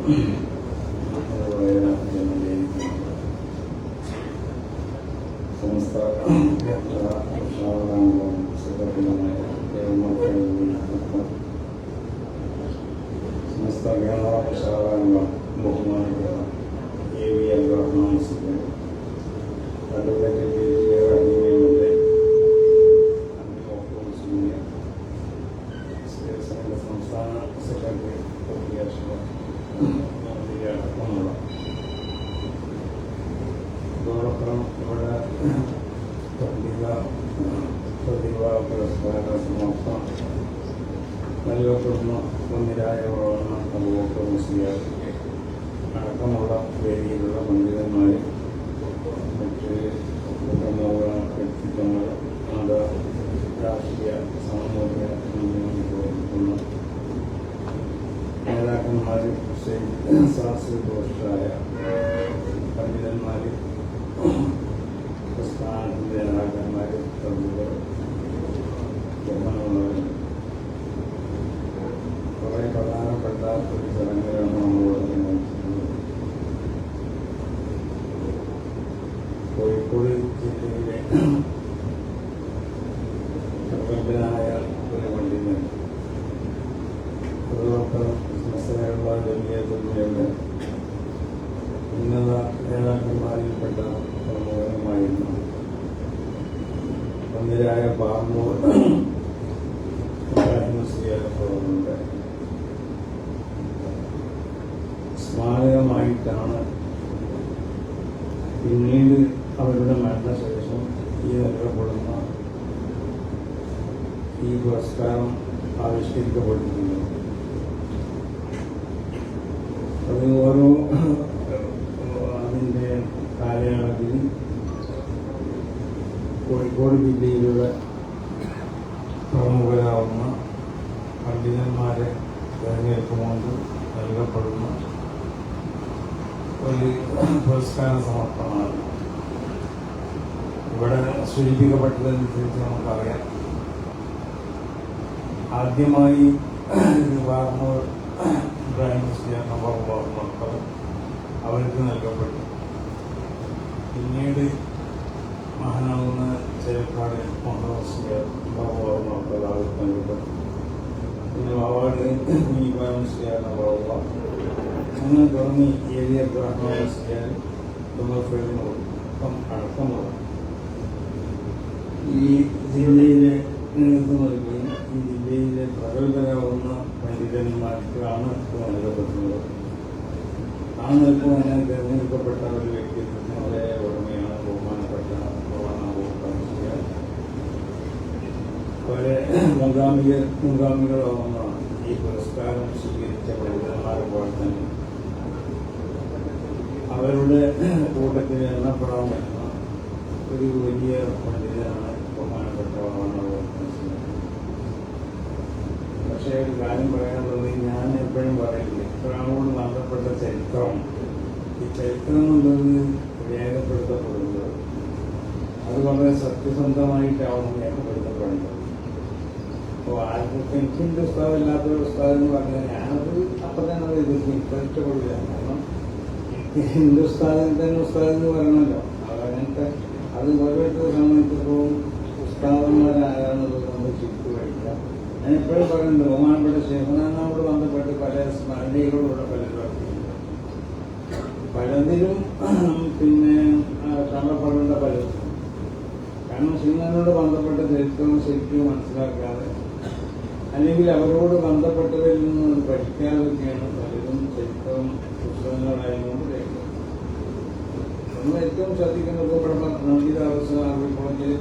സമസ്ത സമസ്ത കേരള ഉഷാറാനുള്ള ബഹുമാനിക്കുന്ന AVL Rahman advocate സംസ്ഥാന secretary അടക്കമുള്ള അതോടൊപ്പം ഇവിടെ പ്രതിഭ പുരസ്കാര സമാപ്തം നൽകപ്പെടുന്ന മുന്നിലായ അബൂബക്കർ മുസ്ലിയാർ അടക്കമുള്ള വേദിയിലുള്ള പണ്ഡിതന്മാർ, മറ്റ് പ്രമുഖ വ്യക്തിത്വങ്ങൾ, മത രാഷ്ട്രീയ സാമൂഹിക പ്രവർത്തിക്കുന്ന നേതാക്കന്മാർ, ശാസ്ത്രദോഷായ പണ്ഡിതന്മാർ, പ്രസ്ഥാനത്തിൻ്റെ നേതാക്കന്മാർ, പ്രമുഖർ, ബഹുമാനമുള്ളവർ, കുറേ പ്രധാനപ്പെട്ട ഒരു ചടങ്ങുകളാണ് നമ്മളിവിടെ നിർവഹിച്ചിട്ടുള്ളത്. കോഴിക്കോട് ജില്ലയിലെ പ്രഗത്ഭനായ ഒരു പണ്ഡിതൻ, അതോടൊപ്പം മസലയുള്ള ജമിയത്തുകളുടെ ഉന്നത നേതാക്കന്മാരിൽപ്പെട്ട പ്രമുഖരുമായിരുന്നു ഒന്നിരായ ബാമൂർ മുസ്ലിയാറുണ്ട്. സ്മാരകമായിട്ടാണ് പിന്നീട് അവരുടെ മരണശേഷം ഈ നൽകപ്പെടുന്ന ഈ പുരസ്കാരം ആവിഷ്കരിക്കപ്പെട്ടിട്ടുണ്ട്. അത് ഓരോ അതിൻ്റെ കാലയളവിൽ കോഴിക്കോട് ജില്ലയിലുള്ള പ്രമുഖരാവുന്ന പണ്ഡിതന്മാരെ തിരഞ്ഞെടുത്തുകൊണ്ട് നൽകപ്പെടുന്ന ഒരു പുരസ്കാര സമർപ്പണമാണ്. ഇവിടെ സൂചിപ്പിക്കപ്പെട്ടതനുസരിച്ച് നമുക്കറിയാം, ആദ്യമായി ബാർമൂർ ഇബ്രാഹിം മുസ്ലിയാർ മക്കൾ അവർക്ക് നൽകപ്പെട്ടു. പിന്നീട് മഹാനാവുന്ന ചേക്കാട് മുഹമ്മദ് മുസ്ലിയാർ മക്കൾ അവർക്ക് നൽകപ്പെട്ടു. പിന്നെ അവാർഡ് ഇബ്രാഹിം മുസ്ലിയാർ അങ്ങനെ തുടങ്ങി AVL റഹ്മാൻ മുസ്ലിയാർ അടക്കമുള്ള ഈ ജില്ലയിലെ നേതൃത്വം നൽകുകയും ഈ ജില്ലയിലെ പ്രഗത്ഭരാകുന്ന പണ്ഡിതന്മാർക്കാണ് നൽകപ്പെട്ടുള്ളത്. ആ നിലക്കും ഞാൻ തിരഞ്ഞെടുക്കപ്പെട്ട ഒരു വ്യക്തിത്വത്തിന്റെ ഉടമയാണ് ബഹുമാനപ്പെട്ട മുസ്ലിയാർ. അവരെ മുൻഗാമികളാവുന്നതാണ് ഈ പുരസ്കാരം സ്വീകരിച്ച പണ്ഡിതന്മാരെ പോലെ തന്നെ അവരുടെ കൂട്ടത്തിൽ എണ്ണപ്പെടാമെന്ന ഒരു വലിയ പണ്ഡിതനാണ് ബഹുമാനപ്പെട്ട പക്ഷേ ഒരു കാര്യം പറയാനുള്ളത്, ഞാൻ എപ്പോഴും പറയില്ല, ഇപ്പോഴാണോട് ബന്ധപ്പെട്ട ചരിത്രം, ഈ ചരിത്രം എന്നുള്ളത് രേഖപ്പെടുത്തപ്പെടുന്നത് അത് വളരെ സത്യസന്ധമായിട്ടാവും രേഖപ്പെടുത്തപ്പെടുന്നത്. അപ്പോൾ ആർക്കൊക്കെ എനിക്കെൻ്റെ ഉസ്താദില്ലാത്തൊരു ഉസ്താദ് എന്ന് പറഞ്ഞാൽ ഞാനത് അപ്പം തന്നെ അത് ഇഷ്ടപ്പെടില്ല. കാരണം എൻ്റെ ഉസ്താദിന് തന്നെ ഉസ്താദ് എന്ന് പറയണമല്ലോ. അതങ്ങനത്തെ അത് ഓരോരുത്തരെ സംബന്ധിച്ചിടത്തോളം ഉസ്താദന്മാരാരാന്നുള്ളത് നമ്മൾ ശരിക്കും കഴിക്കാം. ഞാൻ എപ്പോഴും പറയുന്നുണ്ട്, ബഹുമാനപ്പെട്ട ശേഖനാനോട് ബന്ധപ്പെട്ട് പല സ്മരണകളോടെ പലതിലും പിന്നെ ക്ഷമപ്പെടേണ്ട പലതും. കാരണം ശേഖനാനോട് ബന്ധപ്പെട്ട ചരിത്രം ശരിക്കും മനസ്സിലാക്കാതെ അല്ലെങ്കിൽ അവരോട് ബന്ധപ്പെട്ടവരിൽ നിന്ന് പഠിക്കാതൊക്കെയാണ് പലരും ചരിത്രം പുസ്തകങ്ങളായതുകൊണ്ട് നമ്മൾ ഏറ്റവും ശ്രദ്ധിക്കുന്നത് ഇവിടെ നന്ദിതാവസ്ഥ കോളേജിൽ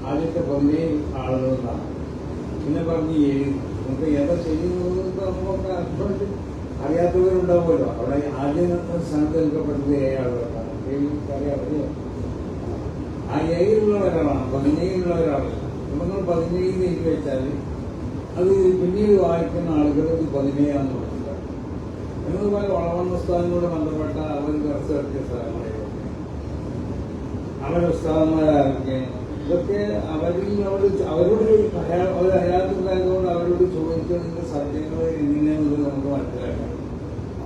ആദ്യത്തെ 17 ആളുകളാണ്. പിന്നെ പറഞ്ഞ് 7. നമുക്ക് ഏതാ ചെയ്യുന്നത് നമുക്കൊക്കെ അർത്ഥം അറിയാത്തവരുണ്ടാവുമല്ലോ. അവിടെ ആദ്യം സ്ഥാനത്ത് നിൽക്കപ്പെട്ടത് 7 ആളുകളാണ്. 7 അറിയാമല്ലോ. ആ 7 ഒരാളാണ്, 17 ഒരാളല്ല. നമ്മൾ 17 എഴുതി വെച്ചാൽ അത് പിന്നീട് വായിക്കുന്ന ആളുകൾക്ക് 17 കൊടുക്കുക. എന്നതുപോലെ വളവന്ന സ്ഥാനത്തോട് ബന്ധപ്പെട്ട അവർ കുറച്ച് നടത്തിയ സ്ഥലങ്ങളെ അവരുടെ ഉസ്താദന്മാരാരൊക്കെയാണ്, ഇതൊക്കെ അവരോട് ഹയാത്തുണ്ടായതുകൊണ്ട് അവരോട് ചോദിച്ചതിന്റെ സത്യങ്ങൾ എങ്ങനെയാണെന്നുള്ളത് നമുക്ക് മനസ്സിലാക്കാം.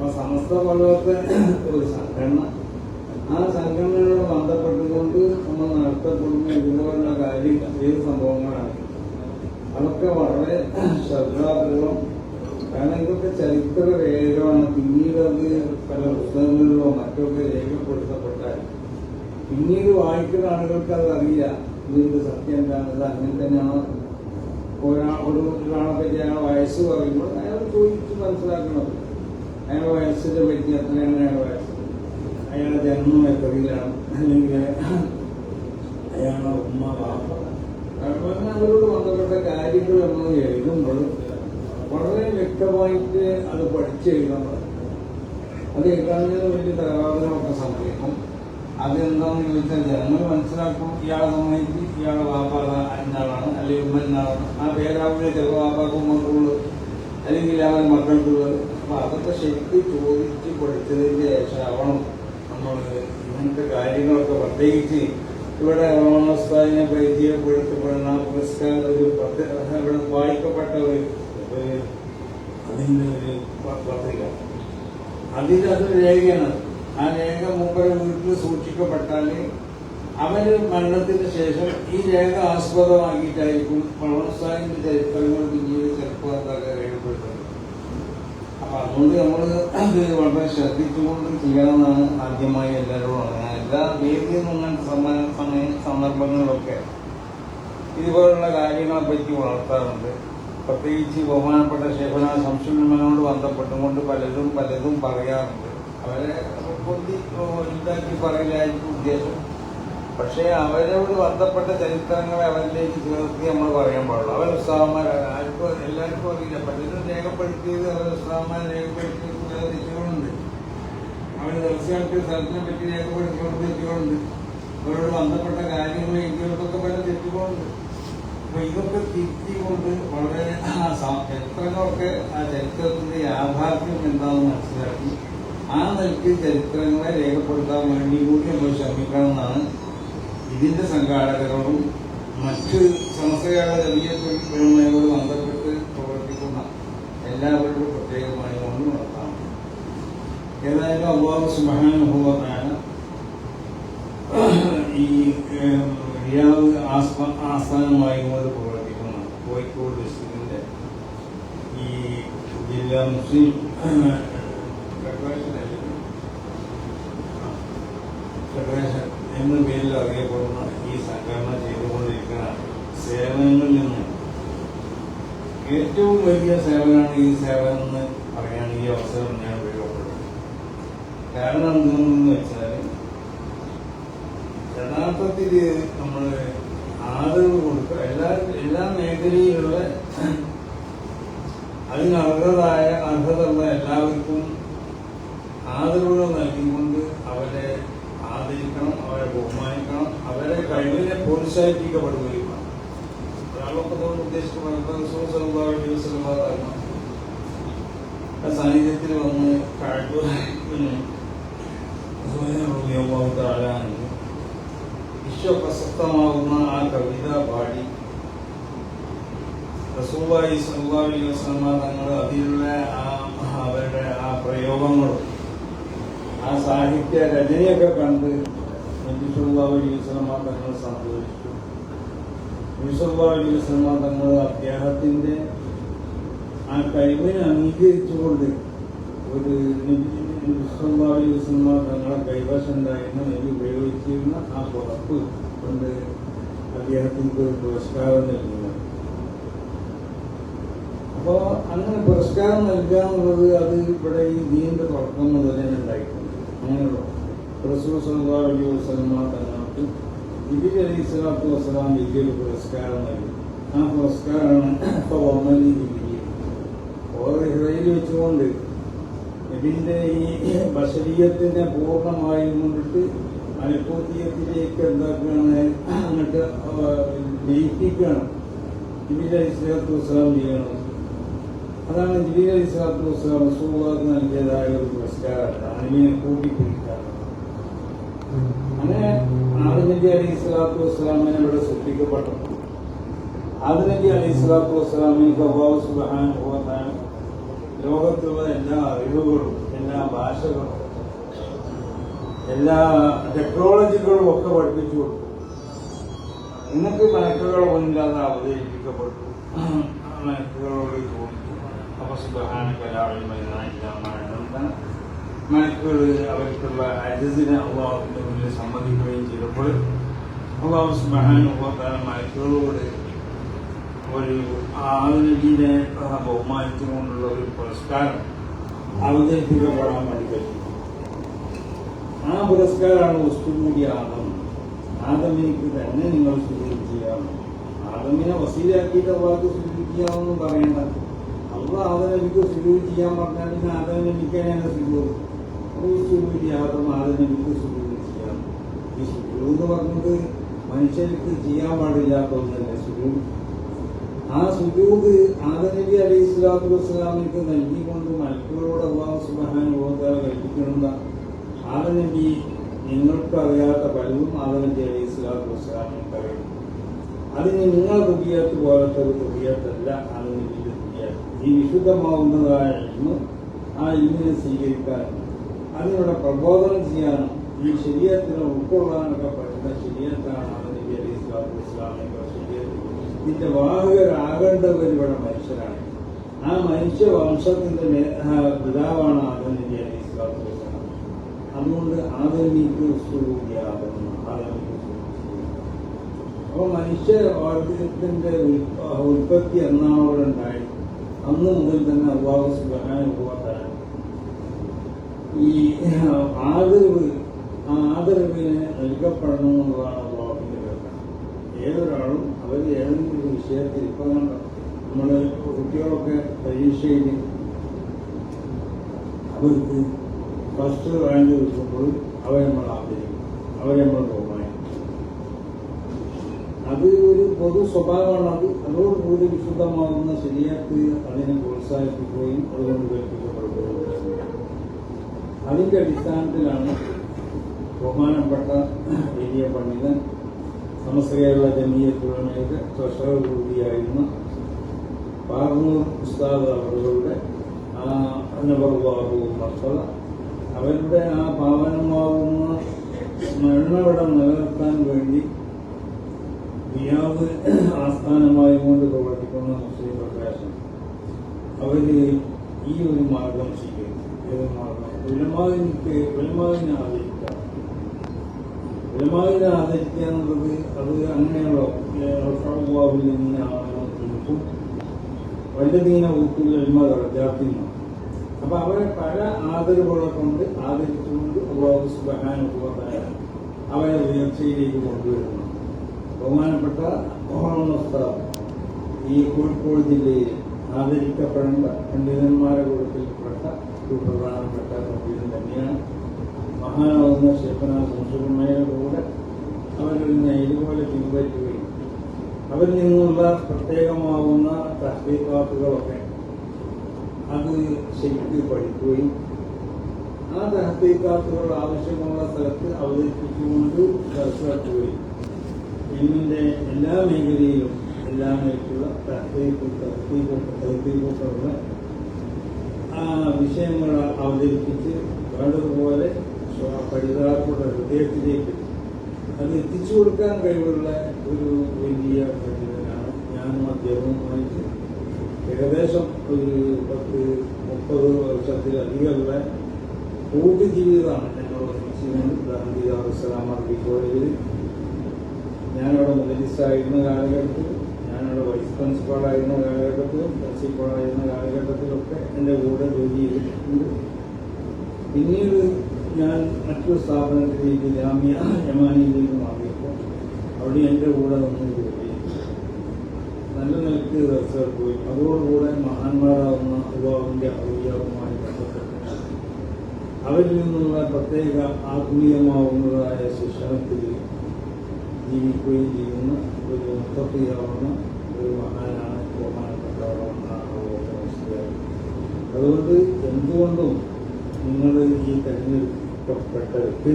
അപ്പൊ സമസ്ത പോലത്തെ ഒരു സംഘടന, ആ സംഘടനയോട് ബന്ധപ്പെട്ടുകൊണ്ട് നമ്മൾ നടത്തപ്പെടുന്ന ഇതുപോലുള്ള കാര്യം ഏത് സംഭവങ്ങളാണ് അതൊക്കെ വളരെ ശ്രദ്ധാപൂർവം, കാരണം ഇതൊക്കെ ചരിത്ര രേഖകളാണ്. പിന്നീട് അത് പല പുസ്തകങ്ങളിലോ മറ്റൊക്കെ രേഖപ്പെടുത്തപ്പെട്ടാൽ പിന്നീട് വായിക്കുന്ന ആളുകൾക്ക് അത് അറിയില്ല ഇതിന്റെ സത്യം എന്താണത്. അങ്ങനെ തന്നെയാണ് ഒരാളെ പറ്റി അയാളെ വയസ്സ് പറയുമ്പോൾ അയാൾ ചോദിച്ച് മനസ്സിലാക്കണം. അയാളെ വയസ്സിനെ പറ്റി എത്രയാണ് അയാളുടെ വയസ്സ്, അയാളുടെ ജന്മം എത്രയിലാണ്, അല്ലെങ്കിൽ അയാളുടെ ഉമ്മ ബാപ്പ, അവരോട് ബന്ധപ്പെട്ട കാര്യങ്ങൾ നമ്മൾ എഴുതുമ്പോൾ വളരെ വ്യക്തമായിട്ട് അത് പഠിച്ചെഴുതണം. അത് എഴുതാഞ്ഞത് വലിയ തലവാദനമൊക്കെ സംഭവിക്കും. അതെന്താണെന്ന് ചോദിച്ചാൽ ജനങ്ങൾ മനസ്സിലാക്കും, ഇയാളെ സംബന്ധിച്ച് ഇയാളെ വാപ്പ എന്നാളാണ്, അല്ലെങ്കിൽ ഉമ്മ എന്നാളാണ്. ആ പേരാവിലെ ചിലപ്പോൾ വാപ്പാക്കും ഉമ്മക്കുള്ളത്, അല്ലെങ്കിൽ അവൻ മക്കൾക്കുള്ളത്. അപ്പൊ അതൊക്കെ ശരിക്കും ചോദിച്ച് പഠിച്ചതിന്റെ ശേഷമാവണം നമ്മൾ ഇങ്ങനത്തെ കാര്യങ്ങളൊക്കെ. പ്രത്യേകിച്ച് ഇവിടെ റോണോസ്താദിനെ പരിചയപ്പെടുത്തപ്പെടുന്ന പുരസ്കാരം ഒരു ഇവിടെ വായിക്കപ്പെട്ട അതിന്റെ ഒരു പത്രിക, അതിലതൊരു രേഖയാണ്. ആ രേഖ മൂപ്പരെ വീട്ടിൽ സൂക്ഷിക്കപ്പെട്ടാൽ അവര് മരണത്തിന് ശേഷം ഈ രേഖ ആസ്പദമാക്കിയിട്ടായിരിക്കും റോണോസ്താദിന്റെ ചരിത്രങ്ങൾ പിന്നീട് ചെറുപ്പക്കാർക്ക് രേഖപ്പെടുത്തുന്നത്. അപ്പൊ അതുകൊണ്ട് നമ്മൾ അത് വളരെ ശ്രദ്ധിച്ചുകൊണ്ട് ചെയ്യണമെന്നാണ് ആദ്യമായി എല്ലാവരോടും പറഞ്ഞത്. എല്ലാ വേദിയിൽ നിന്നും സന്ദർഭങ്ങളിലൊക്കെ ഇതുപോലുള്ള കാര്യങ്ങളെ പറ്റി വളർത്താറുണ്ട്. പ്രത്യേകിച്ച് ബഹുമാനപ്പെട്ട ഷെയ്ഖുനാ ശംസുൽ ബന്ധപ്പെട്ടുകൊണ്ട് പലതും പറയാറുണ്ട്. അവരെ പൊന്തി ഇതാക്കി പറയലായിരിക്കും ഉദ്ദേശം. പക്ഷേ അവരോട് ബന്ധപ്പെട്ട ചരിത്രങ്ങളെ അവരിലേക്ക് ചേർത്തി നമ്മൾ പറയാൻ പാടുള്ളൂ. അവർ ഉസ്താദന്മാരാണ്, ആർക്കും എല്ലാവർക്കും അറിയില്ല. പലരും രേഖപ്പെടുത്തിയത് അവർ ഉസ്താദന്മാർ രേഖപ്പെടുത്തിയത് പല തെറ്റുകളുണ്ട്. അവർ ദിവസങ്ങൾക്ക് സ്ഥലത്തിനെ പറ്റി രേഖപ്പെടുത്തിക്കൊണ്ട് തെറ്റുകളുണ്ട്. അവരോട് ബന്ധപ്പെട്ട കാര്യങ്ങൾ എഴുതിയവർക്കൊക്കെ പല തെറ്റുകളുണ്ട്. അപ്പൊ ഇതൊക്കെ തിരുത്തിക്കൊണ്ട് വളരെ ചരിത്രങ്ങളൊക്കെ ആ ചരിത്രത്തിന്റെ യാഥാർത്ഥ്യം എന്താണെന്ന് മനസ്സിലാക്കി ആ നിലയ്ക്ക് ചരിത്രങ്ങളെ രേഖപ്പെടുത്താൻ വേണ്ടി കൂടി നമ്മൾ ശ്രമിക്കണം എന്നാണ് ഇതിന്റെ സംഘാടകരോടും മറ്റ് സമസ്തകളുടെ ജമീയത്തോട് ബന്ധപ്പെട്ട് പ്രവർത്തിക്കുന്ന എല്ലാവരോടും പ്രത്യേകമായി കൊണ്ട് നടത്താം. ഏതായാലും അല്ലാഹു സുബ്ഹാനഹു വ തആല ഈ റിയാദ് ആസ്ഥാനമായി കൊണ്ട് പ്രവർത്തിക്കുന്ന കോഴിക്കോട് ഡിസ്ട്രിക്റ്റിന്റെ ഈ ജില്ലാ മുസ്ലിം ഫെഡറേഷൻ എന്ന പേരിൽ അറിയപ്പെടുന്ന ഈ സംഘടന ചെയ്തുകൊണ്ടിരിക്കുന്ന സേവനങ്ങളിൽ നിന്ന് ഏറ്റവും വലിയ സേവനമാണ് ഈ സേവനം എന്ന് പറയാൻ ഈ അവസരം ഞാൻ ഉപയോഗപ്പെടുന്നത്. കാരണം എന്തെന്ന് വെച്ചാൽ യഥാർത്ഥത്തിൽ നമ്മൾ ആദരവ് കൊടുക്കുക, എല്ലാ മേഖലയിലുള്ള അതിനർഹതയുള്ള എല്ലാവർക്കും ആദരവുകൾ നൽകിക്കൊണ്ട് അവരെ ആദരിക്കണം, അവരെ ബഹുമാനിക്കണം, അവരെ കഴിവിനെ പ്രോത്സാഹിപ്പിക്കപ്പെടുകയും വേണം. ഒരാളൊക്കെ ഉദ്ദേശിക്കുന്നത് സാന്നിധ്യത്തിൽ വന്ന് വിശ്വപ്രശസ്തമാകുന്ന ആ കവിത പാടി റസൂലുള്ളാഹി സ്വല്ലല്ലാഹു അലൈഹി വസല്ലം തങ്ങൾ അതിലുള്ള അവരുടെ ആ പ്രയോഗങ്ങളും ആ സാഹിത്യ രചനയൊക്കെ കണ്ട് നബി സല്ലല്ലാഹു അലൈഹി വസല്ലം തങ്ങൾ സന്തോഷിച്ചു. നബി സല്ലല്ലാഹു അലൈഹി വസല്ലം തങ്ങൾ അദ്ദേഹത്തിന്റെ ആ കഴിവിനെ അംഗീകരിച്ചുകൊണ്ട് ഒരു നബി സല്ലല്ലാഹു അലൈഹി വസല്ലം തങ്ങളെ കൈവശം ഉണ്ടായിരുന്ന നബി ഉപയോഗിച്ചിരുന്ന ആ പുറപ്പ് കൊണ്ട് അദ്ദേഹത്തിന് ഒരു പുരസ്കാരം നൽകുന്നത്. അപ്പോ അങ്ങനെ പുരസ്കാരം നൽകുക എന്നുള്ളത് അത് ഇവിടെ ഈ ദീനിന്റെ തുടക്കം മുതൽ തന്നെ ഉണ്ടായിട്ടുണ്ട്. അങ്ങനെയുള്ള റസൂൽ സല്ലല്ലാഹു അലൈഹി വസല്ലം തങ്ങൾക്ക് ജിബ്രീൽ അലൈഹിസ്സലാത്തു വസ്സലാം വലിയൊരു പുരസ്കാരം നൽകി. ആ പുരസ്കാരമാണ് ഹിറയിൽ വെച്ചുകൊണ്ട് ഇതിന്റെ ഈ ബശരീയത്തിനെ പൂർണ്ണമായും കൊണ്ടിട്ട് മലക്കൂത്തിയത്തിലേക്ക് എന്താക്കുകയാണ്, എന്നിട്ട് ജയിപ്പിക്കുകയാണ് ജിബ്രീൽ അലൈഹിസ്സലാത്തു വസ്സലാം ചെയ്യണം. അതാണ് ജിബ്രീൽ അലൈഹിസ്സലാത്തു വസ്സലാം റസൂലുള്ളാഹിക്ക് നൽകിയതായ ഒരു പുരസ്കാരമാണ്. അനിവിനെ കൂട്ടിപ്പിടിക്കാറ്. അങ്ങനെ ആദം നബി അലൈഹിസ്സലാത്തു വസ്സലാമിനെ ഇവിടെ സൃഷ്ടിക്കപ്പെട്ടു. ആദം നബി അലൈഹിസ്സലാത്തു വസ്സലാമിന് അല്ലാഹു സുബ്ഹാനഹു വ തആല ലോകത്തുള്ള എല്ലാ അറിവുകളും എല്ലാ ഭാഷകളും എല്ലാ ടെക്നോളജികളും ഒക്കെ പഠിപ്പിച്ചു കൊടുത്തു. എന്നിട്ട് മലക്കുകളൊന്നുമില്ലാതെ അവതരിപ്പിക്കപ്പെട്ടു. മലക്കുകളോട് ചോദിച്ചു. അപ്പൊ മലക്കുകൾ അവർക്കുള്ള അജിസിനെ അള്ളാഹുവിന്റെ മുന്നിൽ സമ്മതിക്കുകയും ചെയ്തപ്പോൾ അള്ളാഹു സുബ്ഹാനഹു വ തആല മലക്കുകളോട് ഒരു ആധുനികനെ ബഹുമാനിച്ചുകൊണ്ടുള്ള ഒരു പുരസ്കാരം അവതരിപ്പിക്കപ്പെടാൻ വേണ്ടി പറ്റി. ആ പുരസ്കാരമാണ് ഉസ്തുകൂടി ആദം. ആദമിനിക്ക് തന്നെ നിങ്ങൾ സ്തുതി ചെയ്യാം. ആദമിനെ വസീലാക്കിയിട്ട് അള്ളാഹ്ക്ക് സ്തുതി ചെയ്യാമെന്നും പറയണ്ട. അള്ളാഹ് ആദനബിക്ക് സ്തുതി ചെയ്യാൻ പറഞ്ഞാൽ പിന്നെ ആദനബിക്ക് തന്നെ സ്തുതി ആദം ആദനബിക്ക് സ്തുതി ചെയ്യാം. ഈ സുജൂദ് എന്ന് പറഞ്ഞത് മനുഷ്യർക്ക് ചെയ്യാൻ പാടില്ലാത്ത ഒന്നല്ലേ സുജൂദ്. ആ സുജൂദ് ആദനബി അലൈഹി സ്വലാത്തു വസ്സലാമിക്ക് നൽകിക്കൊണ്ട് മലക്കുകളോട് അല്ലാഹു സുബ്ഹാനഹു വ തആല കൽപ്പിക്കുന്ന ആദനബി നിങ്ങൾക്ക് അറിയാത്ത പലതും ആദനബി അലൈഹി സ്വലാത്തു വസ്സലാമിക്ക് അറിയും. അതിന് നിങ്ങൾ തുബിയത്ത് പോലത്തെ ഒരു തുബിയത്തല്ല ആദനബിയുടെ തുബിയത്ത്. ഈ വിശുദ്ധമാവുന്നതായ ഇൽമ്, ആ ഇൽമിനെ സ്വീകരിക്കാൻ അതിനുള്ള പ്രബോധനം ചെയ്യാനും ഈ ശരീരത്തിനെ ഉൾക്കൊള്ളാനൊക്കെ പറ്റുന്ന ശരീരത്താണ് ആദനബി അലൈഹി സ്വലാത്തു വസ്സലാമിന്റെ ശരീരത്തിൽ. ഇതിന്റെ വാഹകരാകേണ്ടവർ ഇവിടെ മനുഷ്യരാണ്. ആ മനുഷ്യ വംശത്തിന്റെ പിതാവാണ് ആദനബി അലൈഹി സ്വലാത്തു വസ്സലാം. അതുകൊണ്ട് ആദമിക്ക് അപ്പൊ മനുഷ്യ വർഗത്തിന്റെ ഉൽപ്പത്തി എന്നാണ് അവിടെ ഉണ്ടായി. അന്ന് മുതൽ തന്നെ അല്ലാഹു സുബ്ഹാനഹു വ തആല ഈ ആദരവിനെ നൽകപ്പെടണമെന്നുള്ളതാണ് അല്ലാഹുവിന്റെ കൽപ്പന. ഏതൊരാളും അവർ ഏതെങ്കിലും ഒരു വിഷയത്തിൽ ഇപ്പൊ നമ്മള് കുട്ടികളൊക്കെ പരീക്ഷയിൽ അവർക്ക് ഫസ്റ്റ് റാങ്ക് കിട്ടുമ്പോൾ അവരെ നമ്മൾ ആദരിക്കും, അവരെ നമ്മൾ ബഹുമാനിക്കും. അത് ഒരു പൊതു സ്വഭാവമാണ്. അതോടുകൂടി വിശുദ്ധമാകുന്ന ശരീഅത്ത് അതിനെ പ്രോത്സാഹിപ്പിക്കുകയും അതുകൊണ്ട് കൽപ്പിക്കപ്പെടുകയും അതിന്റെ അടിസ്ഥാനത്തിലാണ് ബഹുമാനപ്പെട്ട വലിയ പണ്ഡിതൻ സമസ്ത കേരള ജമിയത്തുൽ ഉലമയുടെ ട്രഷറർ കൂടിയായിരുന്ന പാർന്നൂർ ഉസ്താദ് അവരുടെ അവരുടെ ആ പാവനമാവുന്ന സ്മരണവിടെ നിലനിർത്താൻ വേണ്ടി റിയാദ് ആസ്ഥാനമായി കൊണ്ട് പ്രവർത്തിക്കുന്ന മുസ്ലിം പ്രകാശനം അവര് ഈ ഒരു മാർഗം സ്വീകരിച്ചു. ഏത് മാർഗം? ഉലമാവിനെ ആദരിക്കുക. ഉലമാവിനെ ആദരിക്കുക എന്നുള്ളത് അത് അങ്ങനെയുള്ള വല്ലതീന ഊത്തുൽ ഇൽമ ദറജാത്തിനാണ്. അപ്പൊ അവരെ പല ആദരവുകളെ കൊണ്ട് ആദരിച്ചുകൊണ്ട് അല്ലാഹു സുബ്ഹാനഹു വ തആല അവരെ ഉയർച്ചയിലേക്ക് കൊണ്ടുവരുന്നു. ബഹുമാനപ്പെട്ട ഈ കോഴിക്കോട് ജില്ലയിൽ ആദരിക്കപ്പെടേണ്ട പണ്ഡിതന്മാരുടെ കൂട്ടത്തിൽപ്പെട്ട ഒരു പ്രധാനപ്പെട്ട പണ്ഡിതൻ തന്നെയാണ്. മഹാനാവുന്ന ശൈഖുനാ ശംസുൽ കൂടെ അവരിൽ നിന്ന് ഇതുപോലെ പിൻപറ്റുകയും അവരിൽ നിന്നുള്ള പ്രത്യേകമാവുന്ന തഹ്ഖീഖാത്തുകളൊക്കെ അത് ശരിക്ക് പഠിക്കുകയും ആ തഹ്ഖീഖാത്തുകൾ ആവശ്യമുള്ള സ്ഥലത്ത് അവതരിപ്പിച്ചുകൊണ്ട് മനസ്സിലാക്കുകയും ഇൽമിന്റെ എല്ലാ മേഖലയിലും എല്ലാ മേഖലയിലുള്ള തഹ്ഖീഖുകളുടെ ആ വിഷയങ്ങൾ അവതരിപ്പിച്ച് വേണ്ടതുപോലെ പഠിതാക്കളുടെ ഹൃദയത്തിലേക്ക് അത് എത്തിച്ചു കൊടുക്കാൻ കഴിവുള്ള ഒരു വലിയ പണ്ഡിതനാണ്. ഞാനും അദ്ദേഹവുമായിട്ട് ഏകദേശം ഒരു 10-30 വർഷത്തിലധികമുള്ള കൂട്ടുജീവിതമാണ് ഞങ്ങളുടെ ഗാന്ധി ദാറുസ്സലാം അറബി കോളേജിൽ. ഞാനവിടെ മുദരിസായിരുന്ന കാലഘട്ടത്തിൽ, ഞാനവിടെ വൈസ് പ്രിൻസിപ്പാളായിരുന്ന കാലഘട്ടത്തിലും പ്രിൻസിപ്പാളായിരുന്ന കാലഘട്ടത്തിലൊക്കെ എൻ്റെ കൂടെ ജോലി ചെയ്തിട്ടുണ്ട്. പിന്നീട് ഞാൻ മറ്റൊരു സ്ഥാപനത്തിലേക്ക് ജാമിയ യമാനിയിലേക്ക് മാറിയപ്പോൾ അവിടെ എൻ്റെ കൂടെ നിന്ന് ജോലി ചെയ്തു. നല്ല നിലയ്ക്ക് ദർശനം പോയി. അതോടുകൂടെ മഹാന്മാരാകുന്ന അല്ലാഹുവിന്റെ ഔലിയാവുമായി ബന്ധപ്പെട്ട് അവരിൽ നിന്നുള്ള പ്രത്യേക ആത്മീയമാവുന്നതായ ശിക്ഷണത്തിൽ ജീവിക്കുകയും ചെയ്യുന്ന ഒരു മുത്തഖിയാവുന്ന ഒരു മഹാനാണ് ബഹുമാനപ്പെട്ടവരാണ്. അതുകൊണ്ട് എന്തുകൊണ്ടും നിങ്ങൾ ഈ തെരഞ്ഞെടുക്കപ്പെട്ട വ്യക്തി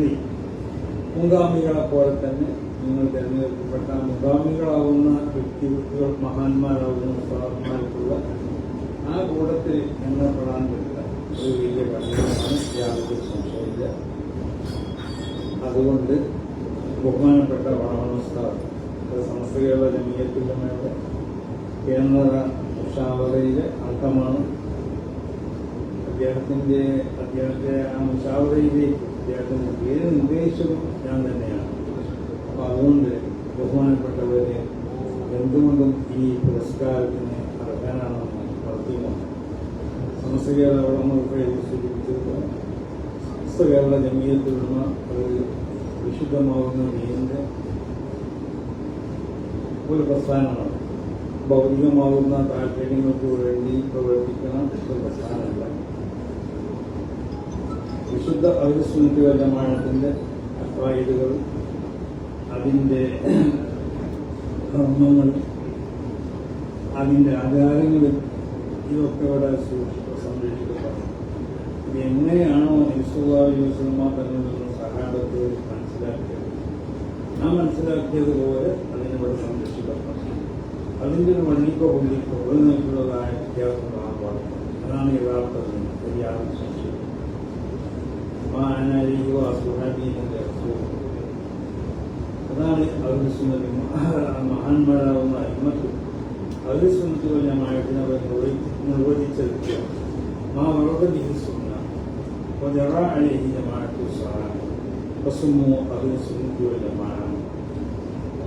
മുൻഗാമികളെ പോലെ തന്നെ നിങ്ങൾ തെരഞ്ഞെടുക്കപ്പെട്ട മുൻഗാമികളാവുന്ന വ്യക്തികൾ മഹാന്മാരാവുന്ന ഉസ്താദന്മാർക്കുള്ള ആ കൂട്ടത്തിൽ എണ്ണപ്പെടാൻ പറ്റുന്ന ഒരു വലിയ പണ്ഡിതനാണ്. യാതൊരു സംശയമില്ല. അതുകൊണ്ട് ബഹുമാനപ്പെട്ട വടവണസ്കാർ സമസ്ത കേരള ജമിയത്തുൽ ഉലമയുടെ കേന്ദ്ര മുഷാവറയിലെ അംഗമാണ്. അദ്ദേഹത്തെ ആ മുഷാവറയിലേക്ക് അദ്ദേഹത്തിൻ്റെ പേര് നിർദ്ദേശിച്ചതും ഞാൻ തന്നെയാണ്. അപ്പോൾ അതുകൊണ്ട് ബഹുമാനപ്പെട്ടവരെ എന്തുകൊണ്ടും ഈ പുരസ്കാരത്തിന് അർഹനാണെന്ന് നടത്തിയുമാണ്. സമസ്ത കേരള ഉലമയെ സൂചിപ്പിച്ചത് സമസ്ത കേരള ജമിയത്തുൽ ഉലമ ഒരു വിശുദ്ധമാകുന്ന ദീനിന്റെ ഒരു പ്രസ്ഥാനമാണ്. ഭൗതികമാകുന്ന താല്പര്യങ്ങൾക്ക് വേണ്ടി പ്രവർത്തിക്കുന്ന ഒരു പ്രസ്ഥാനമല്ല. വിശുദ്ധ അഹ്ലുസുന്നത്തി വൽ ജമാഅത്തിന്റെ അഖ്വായിദുകൾ, അതിൻ്റെ കർമ്മങ്ങൾ, അതിൻ്റെ ആചാരങ്ങൾ ഇതൊക്കെ ഇവിടെ സംരക്ഷിക്കപ്പെടുന്നു. ഇത് എങ്ങനെയാണോ നബി സല്ലല്ലാഹു അലൈഹി വസല്ലം തന്നിൽ നിന്ന് സഹാബത്ത് മനസ്സിലാക്കിയത്, ആ മനസ്സിലാക്കിയതുപോലെ അതിനിവിടെ സംരക്ഷിക്കപ്പെടുന്നു. അതിൻ്റെ ഒരു വണ്ണിക്കോ പുള്ളിക്കോ ഒരു നിലക്കുള്ളതായ വ്യത്യാസം കാണാൻ പാടില്ല. അതാണ് യഥാർത്ഥത്തിൽ യാതൊരു സംശയം. അതാണ് അഹ്ലുസുന്നത്തി മഹാന്മാരാവുന്ന അയിമ്മത്ത് അഹ്ലുസുന്നത്തി വൽ ജമാഅത്തിനെ അവർ നിർവചിച്ചത് മാ വറദ ബിഹി സുന്ന വജറ അലൈഹി ജമാഅത്തു സ്വഹാബ വസുമ്മു അഹ്ലുസുന്നത്തി വൽ ജമാഅ.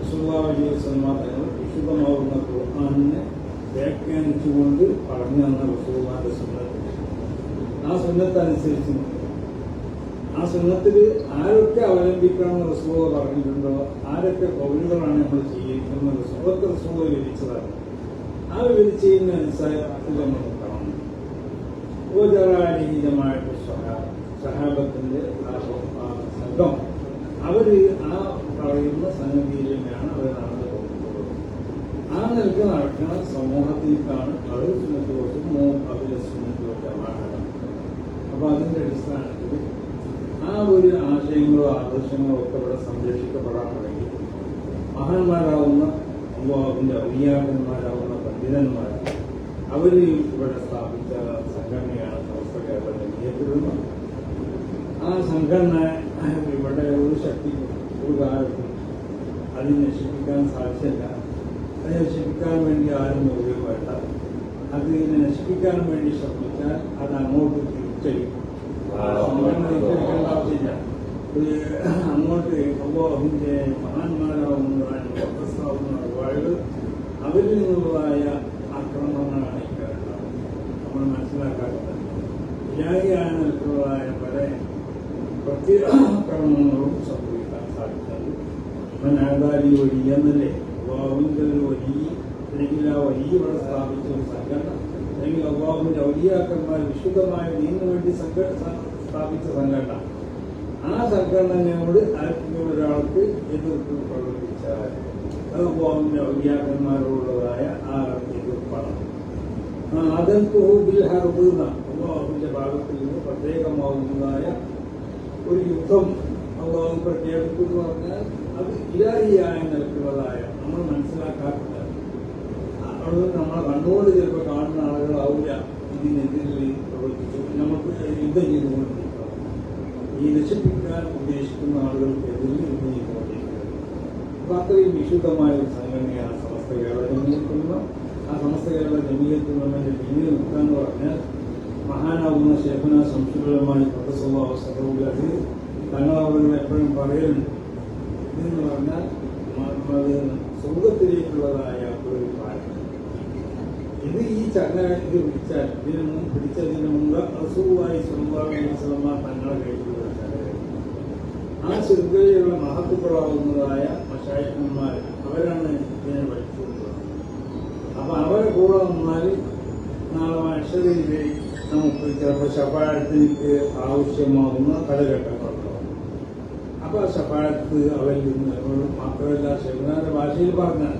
റസൂലുള്ളാഹി അലൈഹി വസല്ലം തങ്ങൾ വിശുദ്ധമാവുന്ന ഖുർആനിനെ വ്യാഖ്യാനിച്ചുകൊണ്ട് പറഞ്ഞു തന്ന റസൂലുള്ളാഹിന്റെ സുന്നത്ത്, ആ സുന്നത്തനുസരിച്ച് ആ സുന്നത്തിൽ ആരൊക്കെ അവലംബിക്കണമെന്ന് റസൂൽ പറഞ്ഞിട്ടുണ്ടോ, ആരൊക്കെ കൗലുകളാണ് നമ്മൾ ചെയ്യുന്നത്, സുഹൃത്ത് റസൂൽ വിവരിച്ചതാണ്. ആ വിവരിച്ച് ചെയ്യുന്ന അനുസരിച്ച് നമ്മൾ കാണുന്നു. ഉപചാരാനുഹിതമായിട്ട് സഹാബത്തിന്റെ സംഘം അവര് ആ പറയുന്ന സംഗതിയിലേക്കാണ് അവർ നടന്നു പോകുന്നത്. ആ നിലക്ക് നടക്കുന്ന സമൂഹത്തിലേക്കാണ് അവർ സുന്നത്ത് കൊടുത്ത് അതിലെ സുന്നത്ത് കൊടുക്കാൻ. അപ്പൊ അതിന്റെ അടിസ്ഥാനത്തിൽ ആ ഒരു ആശയങ്ങളോ ആദർശങ്ങളോ ഒക്കെ ഇവിടെ സംരക്ഷിക്കപ്പെടാൻ മഹാന്മാരാവുന്ന അല്ലാഹുവിന്റെ ഔലിയാക്കന്മാരാവുന്ന പണ്ഡിതന്മാർ അവർ ഇവിടെ സ്ഥാപിച്ച സംഘടനയാണ് സമസ്ത കേരള ജമിയത്തുൽ ഉലമ. ആ സംഘടന ഇവിടെ ഒരു ശക്തി ഒരു കാലത്തും അതിനെ നശിപ്പിക്കാൻ സാധ്യമല്ല. അത് നശിപ്പിക്കാൻ വേണ്ടി ആരും നോക്കുകയും വേണ്ട. അതിനെ നശിപ്പിക്കാൻ വേണ്ടി ശ്രമിച്ചാൽ അത് അങ്ങോട്ട് തിരിച്ചടിക്കും. ആവശ്യമില്ല. അങ്ങോട്ട് അല്ലാഹുവിന്റെ മഹാന്മാരാവുന്നതായ ഒരുപാട് അവരിൽ നിന്നുള്ളതായ ആക്രമണങ്ങളാണ് ഇക്കാരണം നമ്മൾ മനസ്സിലാക്കാറുള്ളത്. ഇലാഹിയായ നിലക്കുള്ളതായ പല പ്രത്യാക്രമണങ്ങളും സംഭവിക്കാൻ സാധിക്കുന്നത് മനാദാരി വഴി എന്നല്ലേ അല്ലാഹുവിന്റെ ഒരു വലിയ അല്ലെങ്കിൽ ആ വലിയ ഇവിടെ സ്ഥാപിച്ച ഒരു സംഘടന, അല്ലെങ്കിൽ അല്ലാഹുവിന്റെ ഔലിയാക്കന്മാർ വിശുദ്ധമായ ദീനിനു വേണ്ടി സ്ഥാപിച്ച സംഘടന. ആ സംഘടനയോട് ആർക്കെങ്കിലും ഒരാൾക്ക് എതിർപ്പ് പ്രകടിപ്പിച്ചാൽ അത് അല്ലാഹുവിന്റെ ഔലിയാക്കന്മാരോടുള്ളതായ ആ എതിർപ്പാണ്. അല്ലാഹുവിന്റെ ഭാഗത്തിൽ നിന്ന് പ്രത്യേകമാവുന്നതായ ഒരു യുദ്ധം അല്ലാഹു പ്രഖ്യാപിക്കുന്നു പറഞ്ഞാൽ അത് ഇലാഹിയായ നിലക്കുള്ളതായ നമ്മൾ മനസ്സിലാക്കാറില്ല. അവിടെ നമ്മളെ കണ്ണുകൊണ്ട് ചിലപ്പോൾ കാണുന്ന ആളുകളാവില്ല ഇതിനെതിരെ പ്രവർത്തിച്ചു നമുക്ക് യുദ്ധം ചെയ്തുകൊണ്ടിരിക്കണം. ഈ നശിപ്പിക്കാൻ ഉദ്ദേശിക്കുന്ന ആളുകൾക്കെതിരെ യുദ്ധം ചെയ്തുകൊണ്ടിരിക്കുന്നത്. അപ്പൊ അത്രയും വിശുദ്ധമായ ഒരു സംഘടനയാണ് സമസ്ത കേരള ജമിയത്തുൽ ഉലമ. ആ സമസ്ത കേരള ജമിയത്തുൽ ഉലമയുടെ പിന്നിൽ നിൽക്കാന്ന് പറഞ്ഞാൽ മഹാനാവുന്ന ശൈഖുനാ ശംസുൽ ഉലമാ ഖദ്ദസല്ലാഹു സിർറഹു തങ്ങൾ അവരുടെ എപ്പോഴും പറയലുണ്ട്. ഇതെന്ന് പറഞ്ഞാൽ സ്വർഗത്തിലേക്കുള്ളതായ ഒരു കാര്യം. ഇത് ഈ ചങ്ങല ഇത് പിടിച്ചാൽ പിടിച്ചതിന് മുമ്പ് റസൂലുള്ളാഹി സ്വല്ലല്ലാഹു അലൈഹി വസല്ലം തങ്ങളെ കഴിച്ചുള്ള ചങ്ങല. ആ ശൃംഖലയുള്ള മഹത്തുക്കളാവുന്നതായ മശായിഖന്മാർ അവരാണ് ഇതിനെ പഠിച്ചുകൊടുക്കുന്നത്. അപ്പൊ അവരെ കൂടെ വന്നാൽ നാളെ മനുഷ്യരിലെ നമുക്ക് ചിലപ്പോൾ ശഫാഅത്തിന് ആവശ്യമാകുന്ന കാലഘട്ടങ്ങളുണ്ടാവും. അപ്പൊ ആ ശഫാഅത്ത് അവരിൽ നിന്ന് മാത്രമല്ല ശൈഖുനാന്റെ ഭാഷയിൽ പറഞ്ഞാൽ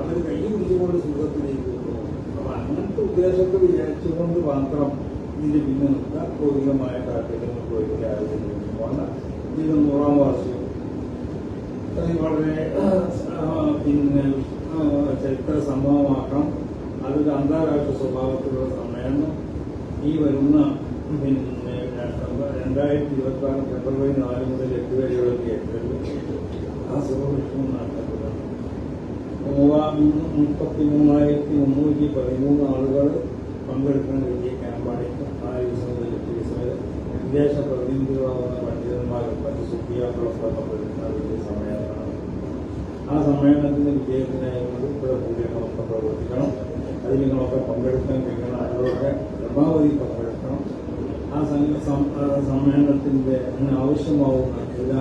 അവർ കൈ പിടിച്ചുകൊണ്ട് സുഖത്തിലേക്ക് കൊണ്ടുപോകും. അപ്പൊ അങ്ങനത്തെ ഉദ്ദേശത്തെ വിചാരിച്ചുകൊണ്ട് മാത്രം ഇതിന് പിന്നെ നിൽക്കുക. ഭൗതികമായ താല്പര്യങ്ങൾക്ക് വേണ്ടി ആരോഗ്യം പോകണ്ട. ഇത് 100-ാം വാർഷികം വളരെ പിന്നെ ചരിത്ര സംഭവമാക്കണം. അതൊരു അന്താരാഷ്ട്ര സ്വഭാവത്തിലുള്ള സമ്മേളനം ഈ വരുന്ന പിന്നെ 2026 ഫെബ്രുവരി 4 മുതൽ 8 വരെയുള്ള തിയേറ്ററുകളിൽ ആ സുഖവിഷ്ണു നടത്തപ്പെടുന്നത് 33,313 ആളുകൾ പങ്കെടുക്കുന്ന വലിയ ക്യാമ്പാണിക്കും 4 ദിവസം മുതൽ 8 ദിവസം വരെ വിദേശ പ്രതിനിധികളാവുന്ന പണ്ഡിതന്മാരും മറ്റ് സുഖിയാക്കളൊക്കെ പങ്കെടുക്കുന്ന വലിയ സമ്മേളനമാണ്. ആ സമ്മേളനത്തിന്റെ വിജയത്തിനായതുകൊണ്ട് ഇവിടെ കൂടിയങ്ങളൊക്കെ പ്രവർത്തിക്കണം. അതിൽ നിങ്ങളൊക്കെ പങ്കെടുക്കാൻ കഴിയണം. അതിലൊക്കെ പരമാവധി പങ്കെടുക്കണം. ആ സമ്മേളനത്തിന്റെ ആവശ്യമാവുന്ന എല്ലാ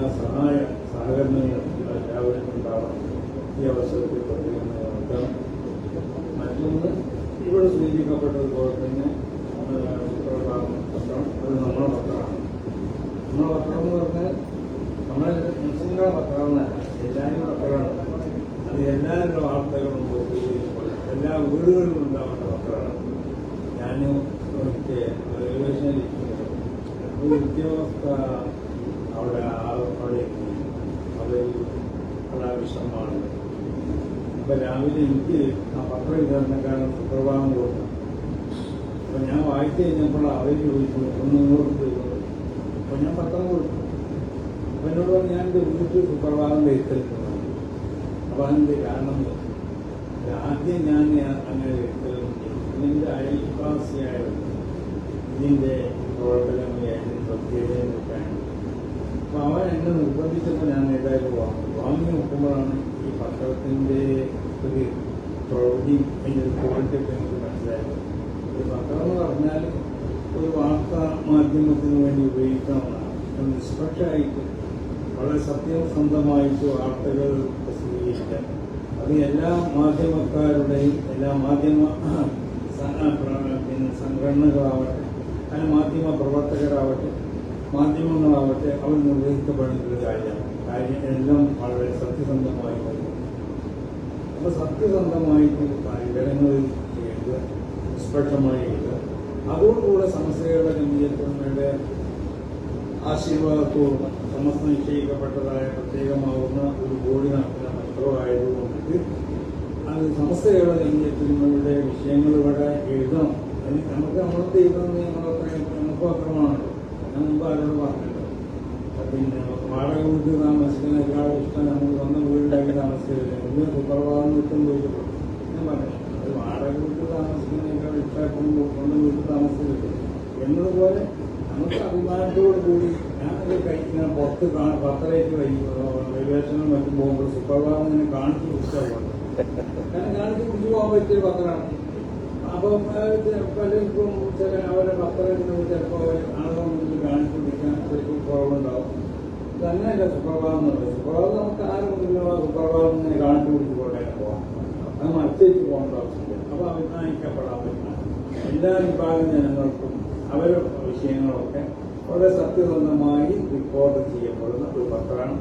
സഹകരണങ്ങളും എല്ലാവരും ഉണ്ടാവണം. ഈ അവസരത്തിൽ പ്രത്യേകം നടത്തണം. മറ്റൊന്ന് ഇവിടെ സൂചിപ്പിക്കപ്പെട്ടതുപോലെ തന്നെ പത്രം അത് നമ്മളെ പത്രമാണ്. നമ്മളെ പത്രം എന്ന് പറഞ്ഞാൽ നമ്മളെ മുസ്ലിങ്ങളുടെ പത്രം എന്നല്ല, എല്ലാവരും പത്രമാണ്. അത് എല്ലാവരുടെ വാർത്തകളും എല്ലാ വീടുകളിലും ഉണ്ടാവേണ്ട പത്രമാണ്. ഞാൻ റെയിൽവേ സ്റ്റേഷനിലിരിക്കുന്നത് ഒരു ഉദ്യോഗസ്ഥ അവിടെ എത്തി. വളരെ വിഷമമാണ്. അപ്പൊ രാവിലെ എനിക്ക് ആ പത്രം വിതരണക്കാരൻ സുപ്രഭാതം കൊടുത്തു. അപ്പൊ ഞാൻ വായിച്ചു കഴിഞ്ഞപ്പോൾ അവർ ചോദിച്ചു ഒന്ന് ഇങ്ങോട്ട് പോയിക്കോളൂ. അപ്പൊ ഞാൻ പത്രം കൊടുത്തു. അപ്പൊ എന്നോട് പറഞ്ഞു ഞാൻ എൻ്റെ വീട്ടിൽ സുപ്രഭാതം വരുത്തലുണ്ട്. അപ്പൊ അതിന്റെ കാരണം ആദ്യം ഞാൻ അങ്ങനെ വരുത്തലുണ്ട്. ഇതിന്റെ അയൽവാസിയായിരുന്നു ഇതിന്റെ പ്രവർത്തനങ്ങളായിരുന്നു പ്രത്യേകതയാണ്. അപ്പൊ അവൻ എന്നെ നിർബന്ധിച്ചപ്പോൾ ഞാൻ ഏതായാലും വാങ്ങി നോക്കുമ്പോഴാണ് ഈ പത്രത്തിന്റെ ഒരു പ്രവൃത്തി അതിൻ്റെ ഒരു ക്വാളിറ്റി ഒക്കെ എനിക്ക് മനസ്സിലായത്. ഒരു പത്രം എന്ന് പറഞ്ഞാൽ ഒരു വാർത്താ മാധ്യമത്തിന് വേണ്ടി ഉപയോഗിക്കാവുന്നതാണ്. നിഷ്പക്ഷമായിട്ട് വളരെ സത്യസന്ധമായിട്ട് വാർത്തകൾ പ്രസിദ്ധീകരിക്കാൻ അത് എല്ലാ മാധ്യമക്കാരുടെയും എല്ലാ മാധ്യമ സംഘടനകളാവട്ടെ അല്ല മാധ്യമ പ്രവർത്തകരാവട്ടെ മാധ്യമങ്ങളാവട്ടെ അവർ നിർവഹിക്കപ്പെടുന്ന ഒരു കാര്യമാണ്. എല്ലാം വളരെ സത്യസന്ധമായി പോകും. അപ്പൊ സത്യസന്ധമായിട്ട് ജനങ്ങളിൽ എഴുതുക, നിഷ്പക്ഷമായി എഴുതുക. അതോടുകൂടെ സമസ്തയുടെ ഗംഭീരത്വങ്ങളുടെ ആശീർവാദത്തോടും സമസ്ത നിശ്ചയിക്കപ്പെട്ടതായ പ്രത്യേകമാവുന്ന ഒരു ബോഡി നടത്തുന്ന പത്രമായതുകൊണ്ട് അത് സമസ്തയുടെ ഗംഭീരത്വങ്ങളുടെ വിഷയങ്ങൾ ഇവിടെ എഴുതണം. നമുക്ക് നമ്മളത്തെ എഴുതുന്നത് നമുക്ക് പത്രമാണല്ലോ. ഞാൻ മുമ്പ് ആരോട് പറഞ്ഞല്ലോ. പിന്നെ വാടക വീട്ടിൽ താമസിക്കുന്നതിനേക്കാൾ ഇഷ്ടം നമുക്ക് സ്വന്തം വീടുണ്ടാക്കി താമസിക്കില്ല. ഒന്ന് സുപ്രഭാതം വീട്ടും പോയിട്ട് ഞാൻ പറഞ്ഞു അത് വാടക വീട്ടിൽ താമസിക്കുന്നതിനേക്കാൾ ഇഷ്ടം സ്വന്തം വീട്ടിൽ താമസിക്കില്ല എന്നതുപോലെ നമുക്ക് അഭിമാനത്തോടു കൂടി ഞാനത് കഴിക്കുന്ന പുറത്ത് പത്രമായിട്ട് റെയിൽവേഷനും മറ്റും പോകുമ്പോൾ സുപ്രഭാതം ഇങ്ങനെ കാണിച്ചു പുസ്തകമുണ്ട്. കാരണം കാണിച്ച് പിടിച്ചു പോകാൻ പറ്റിയൊരു പത്രമാണ്. അപ്പം പലർക്കും ചില അവരെ പത്രത്തിന് ചിലപ്പോൾ ആളുകൾ മുന്നിൽ കാണിച്ചു പിടിക്കാൻ ചിലപ്പോൾ കുറവുണ്ടാവും. തന്നെയല്ല സുപ്രഭാതം എന്നുള്ളത്. സുപ്രഭാതം നമുക്ക് ആരും മുന്നിലുള്ള സുപ്രഭാതം ഇങ്ങനെ കാണിച്ചു പിടിച്ചു പോകേണ്ട പോകാം. അത് മറിച്ചേക്ക് പോകേണ്ട ആവശ്യമില്ല. അപ്പോൾ അഭിമാനിക്കപ്പെടാൻ പറ്റുന്ന എല്ലാ വിഭാഗം ജനങ്ങൾക്കും അവരുടെ വിഷയങ്ങളൊക്കെ വളരെ സത്യസന്ധമായി റിപ്പോർട്ട് ചെയ്യപ്പെടുന്ന ഒരു പത്രമാണ്.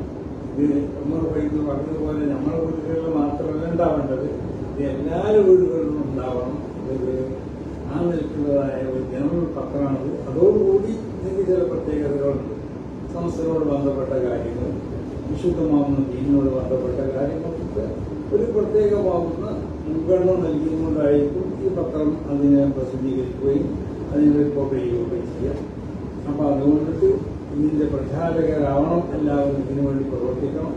ഇത് നമ്മൾ പറഞ്ഞതുപോലെ നമ്മുടെ വീടുകളിൽ മാത്രമല്ല ഉണ്ടാവേണ്ടത്, ഇത് എല്ലാവരുടെ വീടുകളിലും ഉണ്ടാവണം. ഇത് ആ നിൽക്കുന്നതായ ഒരു ജനറൽ പത്രമാണത്. അതോടുകൂടി ഇതിന് ചില പ്രത്യേകതകളുണ്ട്. സംസ്ഥയോട് ബന്ധപ്പെട്ട കാര്യങ്ങൾ, വിശുദ്ധമാവുന്ന ദീനിനോട് ബന്ധപ്പെട്ട കാര്യങ്ങൾക്ക് ഒരു പ്രത്യേകമാവുന്ന മുൻഗണന നൽകിക്കൊണ്ടായിരിക്കും ഈ പത്രം അതിനെ പ്രസിദ്ധീകരിക്കുകയും അതിനെ റിപ്പോർട്ട് ചെയ്യുകയും ചെയ്യാം. അപ്പൊ അതുകൊണ്ടിട്ട് ഇതിന്റെ പ്രചാരകരാവണം, എല്ലാവരും ഇതിനു വേണ്ടി പ്രവർത്തിക്കണം.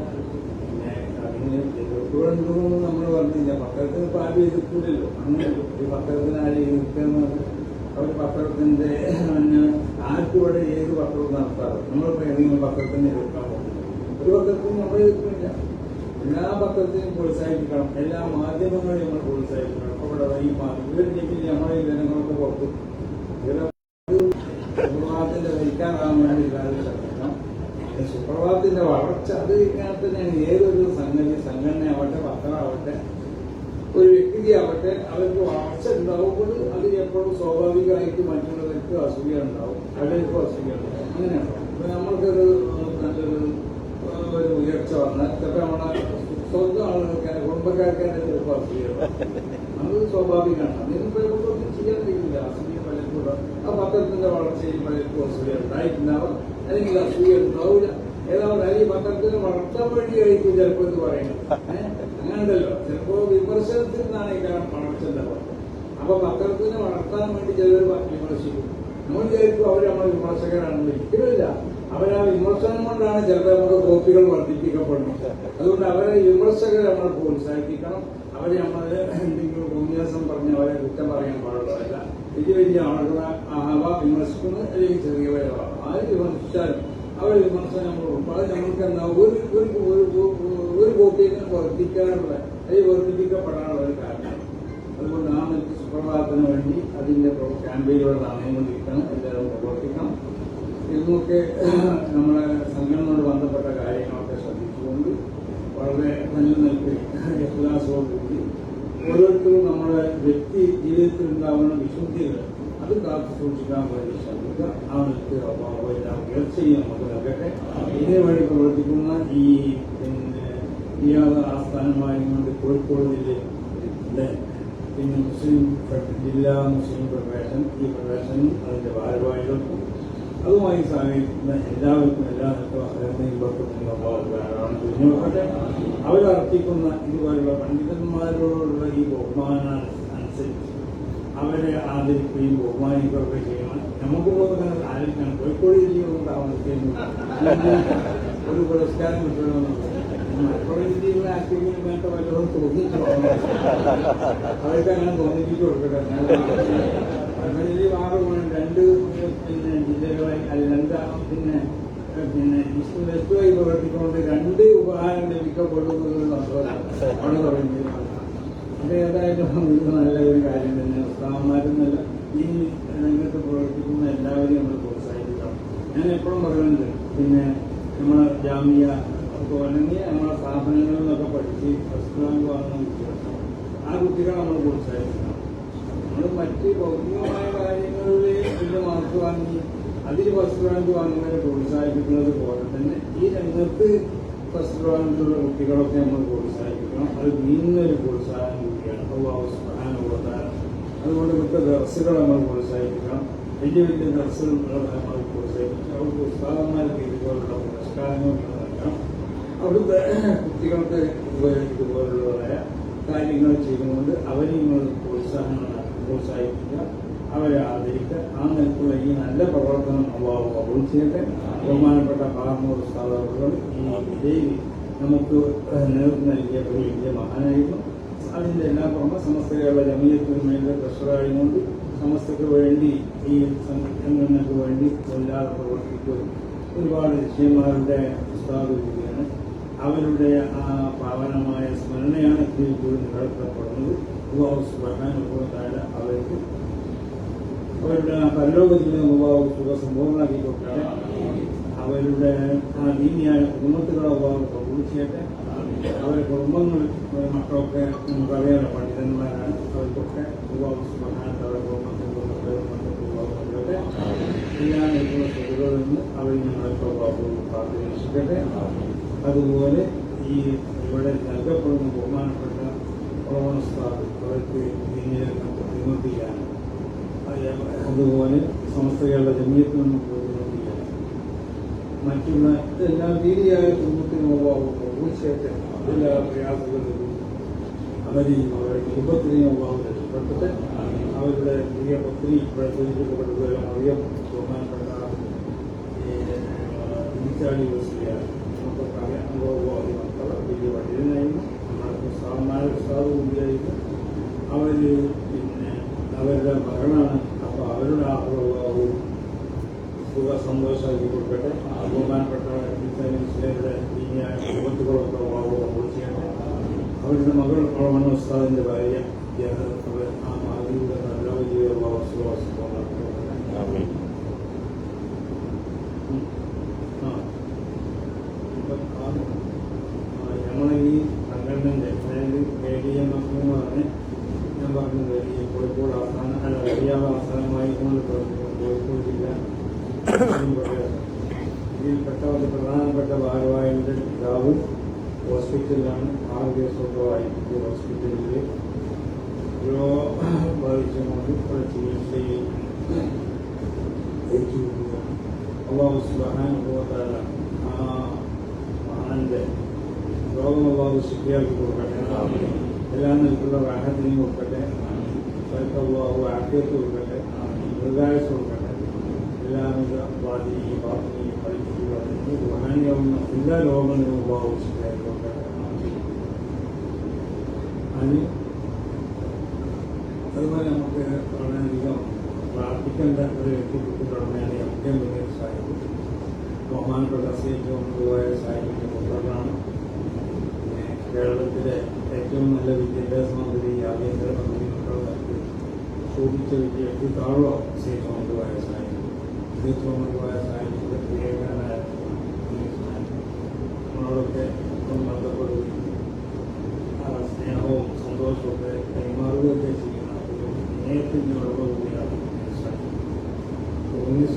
പിന്നെ അതിന് എതിർപ്പുണ്ടെന്ന് നമ്മൾ പറഞ്ഞില്ല. പത്രത്തിന് ഇപ്പൊ ആരും എതിർക്കില്ലല്ലോ. അങ്ങനെ ഈ പത്രത്തിന് ആരും എതിർക്കുന്നത് അവർ പത്രത്തിന്റെ ആർക്കിവിടെ ഏത് പത്രവും നടത്താറ്. നമ്മളിപ്പോ ഏതെങ്കിലും പത്രത്തിന് എതിർക്കാൻ പോകും. ഒരു പത്രത്തിന് നമ്മൾ എതിർക്കില്ല. എല്ലാ പത്രത്തിനും പ്രോത്സാഹിപ്പിക്കണം. എല്ലാ മാധ്യമങ്ങളെയും നമ്മൾ പ്രോത്സാഹിപ്പിക്കണം. അപ്പൊ ഇവിടെ ഈ ഇവരില്ലെങ്കിൽ നമ്മളെ ജനങ്ങളൊക്കെ പുറത്തു സുപ്രഭാതത്തിന്റെ വരിക്കാറാകാൻ വേണ്ടി എല്ലാവരും ശ്രമിക്കണം. സുപ്രഭാതത്തിന്റെ വളർച്ച അത് ഇങ്ങനെ തന്നെയാണ്. ഏതൊരു സംഘടനയാവട്ടെ പത്രമാവട്ടെ ഒരു വ്യക്തിയാവട്ടെ അവർക്ക് വളർച്ച ഉണ്ടാവുമ്പോൾ അത് എപ്പോഴും സ്വാഭാവികമായിട്ട് മറ്റുള്ളവർക്ക് അസൂയ ഉണ്ടാവും, അവർക്ക് അസൂയ ഉണ്ടാവും. അങ്ങനെയാണോ? ഇപ്പൊ നമ്മൾക്കൊരു നല്ലൊരു ഉയർച്ച വന്നാൽ ചിലപ്പോൾ നമ്മളെ സ്വന്തം ആളുകൾക്ക് കുടുംബക്കാർക്ക് തന്നെ ചിലപ്പോൾ അസൂയ അത് സ്വാഭാവികമാണ്. അതിന് ഒന്നും ചെയ്യാൻ കഴിയില്ല. അസൂയ പലർക്കും ആ പത്രത്തിന്റെ വളർച്ചയിൽ പലർക്കും അസൂയ ഉണ്ടായിട്ടുണ്ടാവാം, അല്ലെങ്കിൽ അസൂയ ഉണ്ടാവില്ല. ഏതാവട്ടെ ഈ പത്രത്തിന് വളർത്താൻ വേണ്ടിയായിരിക്കും ചിലപ്പോൾ ഇത് പറയുന്നത്. അങ്ങനെയുണ്ടല്ലോ, ചിലപ്പോ വിമർശനത്തിൽ നിന്നാണ് ഈ കാരണം വളർച്ച ഉണ്ടാവുക. അപ്പൊ പത്രത്തിന് വളർത്താൻ വേണ്ടി ചിലർ വിമർശിക്കും. നമ്മൾ വിചാരിക്കും അവർ നമ്മളെ വിമർശകരാണെന്ന്. ഒരിക്കലുമില്ല. അവരാ വിമർശനം കൊണ്ടാണ് ചിലപ്പോൾ നമ്മുടെ കോപ്പികൾ വർദ്ധിപ്പിക്കപ്പെടുന്നത്. അതുകൊണ്ട് അവരെ വിമർശകരെ നമ്മൾ പ്രോത്സാഹിപ്പിക്കണം. അവരെ നമ്മൾ എന്തെങ്കിലും ഉപന്യാസം പറഞ്ഞ് അവരെ കുറ്റം പറയാൻ പാടുള്ളതല്ല. വലിയ വലിയ ആളുകളെ അവ വിമർശിക്കുന്നത് അല്ലെങ്കിൽ ചെറിയവരാണ്. ആര് വിമർശിച്ചാലും അവരെ വിമർശനം നമ്മൾ അത് നമ്മൾക്ക് എന്താ ഒരു കോപ്പിയെ വർദ്ധിക്കാനുള്ള അല്ലെങ്കിൽ വർദ്ധിപ്പിക്കപ്പെടാനുള്ള ഒരു കാരണം. അതുകൊണ്ട് നാം സുപ്രഭാതത്തിന് വേണ്ടി അതിന്റെ ക്യാമ്പയിനുകൾ നടന്നുകൊണ്ടിരിക്കണം. എല്ലാവരും പ്രവർത്തിക്കണം. ഇതൊക്കെ നമ്മളെ സംഘടനയോട് ബന്ധപ്പെട്ട കാര്യങ്ങളൊക്കെ ശ്രദ്ധിച്ചുകൊണ്ട് വളരെ നല്ല നിലത്തിൽ ഇഖ്ലാസോടുകൂടി ഓരോരുത്തരും നമ്മുടെ വ്യക്തി ജീവിതത്തിൽ ഉണ്ടാവുന്ന വിശുദ്ധികൾ അത് കാത്തു സൂക്ഷിക്കാൻ വേണ്ടി ശ്രമിക്കുക. ആ നിലത്തിൽ എല്ലാം ഉയർച്ചയും നമുക്ക് നൽകട്ടെ. ഇതിനു വേണ്ടി പ്രവർത്തിക്കുന്ന ഈ ഇയാള ആസ്ഥാനമായതുകൊണ്ട് കോഴിക്കോട് ജില്ലയിലെ പിന്നെ മുസ്ലിം ജില്ലാ മുസ്ലിം ഫെഡറേഷൻ, ഈ ഫെഡറേഷനും അതിന്റെ ഭാരവാഹികൾക്കും അതുമായി സഹകരിക്കുന്ന എല്ലാവർക്കും എല്ലാ നിലത്തോട്ടെ അവരർപ്പിക്കുന്ന ഇതുപോലുള്ള പണ്ഡിതന്മാരോടുള്ള ഈ ബഹുമാനം അനുസരിച്ച് അവരെ ആദരിക്കുകയും ബഹുമാനിക്കുകയൊക്കെ ചെയ്യണം. നമുക്കൊക്കെ ആദരിക്കണം. കോഴിക്കോട് ജില്ലയിലൊന്നും താമസിക്കുന്നു ഒരു പുരസ്കാരം കിട്ടണമെന്നുണ്ട്. മലപ്പുറം ജില്ലയിലുള്ള ആക്ടിവിറ്റി വേണ്ട വല്ലതും തോന്നിച്ചു അവർക്ക് അങ്ങനെ തോന്നിപ്പിച്ചു കൊടുക്കട്ടെ. ജില്ലയിൽ 6 2 ജില്ലകളായി അല്ല 2 ഈസ്റ്റ് വെസ്റ്റുമായി പ്രവർത്തിക്കൊണ്ട് 2 ഉപഹാരം ലഭിക്കപ്പെടുന്നത് അവിടെ തുടങ്ങി. അത് ഏതായാലും ഇത് നല്ല ഒരു കാര്യം തന്നെ. ഉസ്താദന്മാരെന്നല്ല ഈ രംഗത്ത് പ്രവർത്തിക്കുന്ന എല്ലാവരെയും നമ്മൾ പ്രോത്സാഹിപ്പിക്കണം. ഞാൻ എപ്പോഴും പറയുന്നുണ്ട്, പിന്നെ നമ്മളെ ജാമിയ അല്ലെങ്കിൽ നമ്മളെ സ്ഥാപനങ്ങളിൽ നിന്നൊക്കെ പഠിച്ച് ഫസ്റ്റ് റാങ്ക് വാങ്ങുന്ന കുട്ടികൾ, ആ കുട്ടികളെ നമ്മൾ പ്രോത്സാഹിപ്പിക്കണം. നമ്മൾ മറ്റ് ഭൗതികമായ കാര്യങ്ങളിൽ വലിയ മാർക്ക് വാങ്ങി അതിൽ ഫസ്റ്റ് റാങ്ക് വാങ്ങുന്നതിനെ പ്രോത്സാഹിപ്പിക്കുന്നത് പോലെ തന്നെ ഈ രംഗത്ത് ഫസ്റ്റ് റാങ്കുള്ള കുട്ടികളൊക്കെ നമ്മൾ പ്രോത്സാഹിപ്പിക്കണം. അത് വീണ്ടുന്നൊരു പ്രോത്സാഹനം കൂടിയാണ്. അതുകൊണ്ട് ഇവിടുത്തെ ദർസുകൾ നമ്മൾ പ്രോത്സാഹിപ്പിക്കണം. വലിയ വലിയ ദർസുകൾ നമ്മൾ പ്രോത്സാഹിപ്പിക്കണം. അവർക്ക് ഉസ്താദന്മാർക്ക് ഇതുപോലുള്ള പുരസ്കാരങ്ങൾ നൽകണം. അവിടുത്തെ കുട്ടികൾക്ക് ഇതുപോലുള്ളതായ കാര്യങ്ങൾ ചെയ്തുകൊണ്ട് അവരെയും പ്രോത്സാഹിപ്പിക്കുക, അവരെ ആദരിക്കുക. ആ നിലക്കുള്ള ഈ നല്ല പ്രവർത്തനം അള്ളാഹു കബൂൽ ചെയ്യട്ടെ. ബഹുമാനപ്പെട്ട പാർമൂർ സ്ഥാപകർ ഈ വിജയിൽ നമുക്ക് നേതൃത്വം നൽകിയ ഒരു വലിയ മഹാനായിരുന്നു. അതിൻ്റെ എല്ലാ പുറമെ സമസ്ത കേരള ജമിയത്തുൽമയുടെ ട്രഷറായതുകൊണ്ട് സമസ്തയ്ക്ക് വേണ്ടി ഈ സംഘടനയ്ക്ക് വേണ്ടി കൊല്ലാതെ പ്രവർത്തിക്കുകയും ഒരുപാട് ശിഷ്യന്മാരുടെ ഉസ്താദുകയാണ്. അവരുടെ ആ പാവനമായ സ്മരണയാണ് ഇതിൽ കൂടി നിലനിർത്തപ്പെടുന്നത്. അവർക്ക് അവരുടെ പരലോക ജീവിതം സമ്പൂർണ്ണമാക്കി കൊടുക്കട്ടെ. അവരുടെ ആ ദീനിയായ കുടുംബത്തുകളെ കബൂൽ ചെയ്യട്ടെ. അവരുടെ കുടുംബങ്ങൾ മക്കളൊക്കെ നമുക്കറിയാലോ പണ്ഡിതന്മാരാണ്. അവർക്കൊക്കെ അവരുടെ കുടുംബത്തിൻ്റെ എല്ലാ നിൽക്കുന്ന സുഖങ്ങളിൽ നിന്ന് അവർ ഞങ്ങളൊക്കെ പ്രാർത്ഥിക്കട്ടെ. അതുപോലെ ഈ ഇവിടെ നൽകപ്പെടുന്ന ബഹുമാനപ്പെട്ട പ്രവണസ്ഥാപ് അവർക്ക് വിനോദിക്കാനും അതുപോലെ സമസ്തകളുടെ ജമീയത്തിൽ നിന്ന് വിനോദിക്കാനും മറ്റുള്ള എല്ലാ രീതിയായ കുടുംബത്തിനും തീർച്ചയായിട്ടും എല്ലാ പ്രയാസങ്ങളിലും അവരെയും അവരുടെ കുടുംബത്തിനെയും അഭാവം രക്ഷപ്പെട്ടത്. അവരുടെ പ്രിയ പത്നി ഇവിടെ സൂചിപ്പിക്കപ്പെട്ടത് അറിയാം ബഹുമാനപ്പെട്ട ഇൻചാർജ് യൂണിവേഴ്സിറ്റിയാണ്. നമുക്കൊക്കെ അറിയാം. മക്കളെ വലിയ പണ്ഡിതനായിരുന്നു. നമ്മുടെ ഉസ്താദ് കൂടിയായിരുന്നു. അവർ പിന്നെ അവരുടെ മകളാണ്. അപ്പോൾ അവരുടെ സുഖ സന്തോഷമാക്കി കൊടുക്കട്ടെ. ബഹുമാനപ്പെട്ട മുസ്ലിംകളുടെ ദീനിയായ കുടുംബത്തുകളൊക്കെ ചെയ്യട്ടെ. അവരുടെ മകൾ പ്രവണ ഉസ്താദിന്റെ ഭാര്യ ആ മാതിരിയുടെ നല്ല വലിയ നമ്മളെ ഈ സംഘടനന്റെ അതായത് KDM എന്ന് പറഞ്ഞ് ഞാൻ പറഞ്ഞത് ഈ കോഴിക്കോട് ആസ്ഥാനം അല്ല വലിയാവ് ആസ്ഥാനമായിക്കൊണ്ട് പ്രവർത്തിക്കുന്നു. കോഴിക്കോട് ജില്ല ഇതിൽപ്പെട്ട ഒരു പ്രധാനപ്പെട്ട ഭാരവാഹികളുടെ പിതാവ് ഹോസ്പിറ്റലിലാണ്. 6 ദിവസത്തോളമായി ഹോസ്പിറ്റലിൽ ബാധിച്ചുകൊണ്ട് ചികിത്സയിൽ അള്ളാഹു സുബ്ഹാനഹു വ തആല ആ മഹാന്റെ രോഗം അള്ളാഹു ശിഫയാക്കി കൊടുക്കട്ടെ. എല്ലാ നിലക്കുള്ള റാഹത്തിനെയും കൊടുക്കട്ടെ. അള്ളാഹു ആഫിയത്ത് കൊടുക്കട്ടെ. ദീർഘായുസ്സ് കൊടുക്കട്ടെ. എല്ലാവിധ ബാധിക്കുകയും ബാധിക്കുകയും പഠിക്കുകയും മഹാനിയാവുന്ന എല്ലാ ലോകങ്ങളും ഉപയോഗിച്ചിട്ടായിക്കോട്ടെ അതിന് അതുപോലെ നമുക്ക് വളരെയധികം പ്രാർത്ഥിക്കേണ്ട ഒരു വ്യക്തിത്വത്തിലുടനെയാണ് ഏറ്റവും വലിയ സാഹിബ് ബഹുമാനപ്പെട്ട ഏറ്റവും പൊതുവായ സാഹിബിന്റെ പുത്രനാണ്. പിന്നെ കേരളത്തിലെ ഏറ്റവും നല്ല വിദ്യാഭ്യാസ മന്ത്രി ആഭ്യന്തര മന്ത്രികളുടെ ശോഭിച്ച വ്യക്തിത്വത്താണല്ലോ ഏറ്റവും പൊതുവായ സാഹിബ്. ഏറ്റവും പൊതുവായ സാഹിബിന്റെ പ്രിയകരനായ നമ്മളോടൊക്കെ ബന്ധപ്പെടുകയും സ്നേഹവും സന്തോഷമൊക്കെ കൈമാറുകയൊക്കെ ചെയ്യുന്ന ഒരു നേതൃത്വത്തിനുള്ള കൂടിയാണ്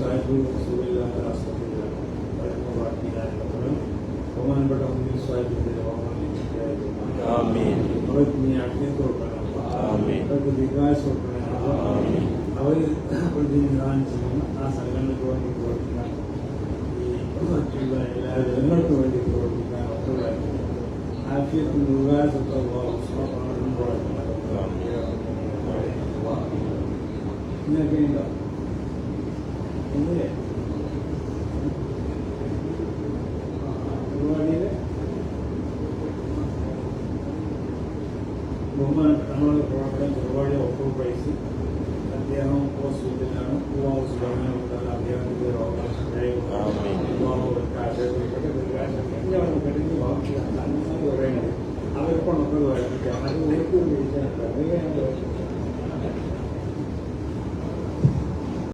സാഹിബ് സുഖമില്ലാത്ത ആസ്പത്രിയിലാണ് വരുന്ന പാർട്ടിയിലായിരുന്നപ്പോഴും ബഹുമാനപ്പെട്ട മുന്നിൽ സാഹിബിന്റെ അവർക്ക് നീ അക്ഷയത്ത് കൊടുക്കണം, അവർക്ക് വികാസം കൊടുക്കണം. അവർ പ്രതിനിധാനം ചെയ്യുന്ന ആ സംഘടനയ്ക്ക് വേണ്ടി പ്രവർത്തിക്കാൻ ഈ മറ്റുള്ള എല്ലാ ജനങ്ങൾക്ക് വേണ്ടി പ്രവർത്തിക്കാൻ ഒക്കെ ആശയത്തിന് വികാസത്തോളം ഇങ്ങനെയൊക്കെ ഉണ്ടോ ഇല്ലേ പരിപാടിയില് ബഹുമാനപ്പെട്ട നമ്മളുടെ പ്രവർത്തനം പരിപാടി ഒപ്പോ പ്രൈസ് അദ്ദേഹം ഹോസ്പിറ്റലിലാണ് ഹൗസ് ഗവൺമെന്റ് അദ്ദേഹത്തിന്റെ അവർക്കൊക്കെ വരയ്ക്കാം അത് നേരത്തെ വിളിച്ചാൽ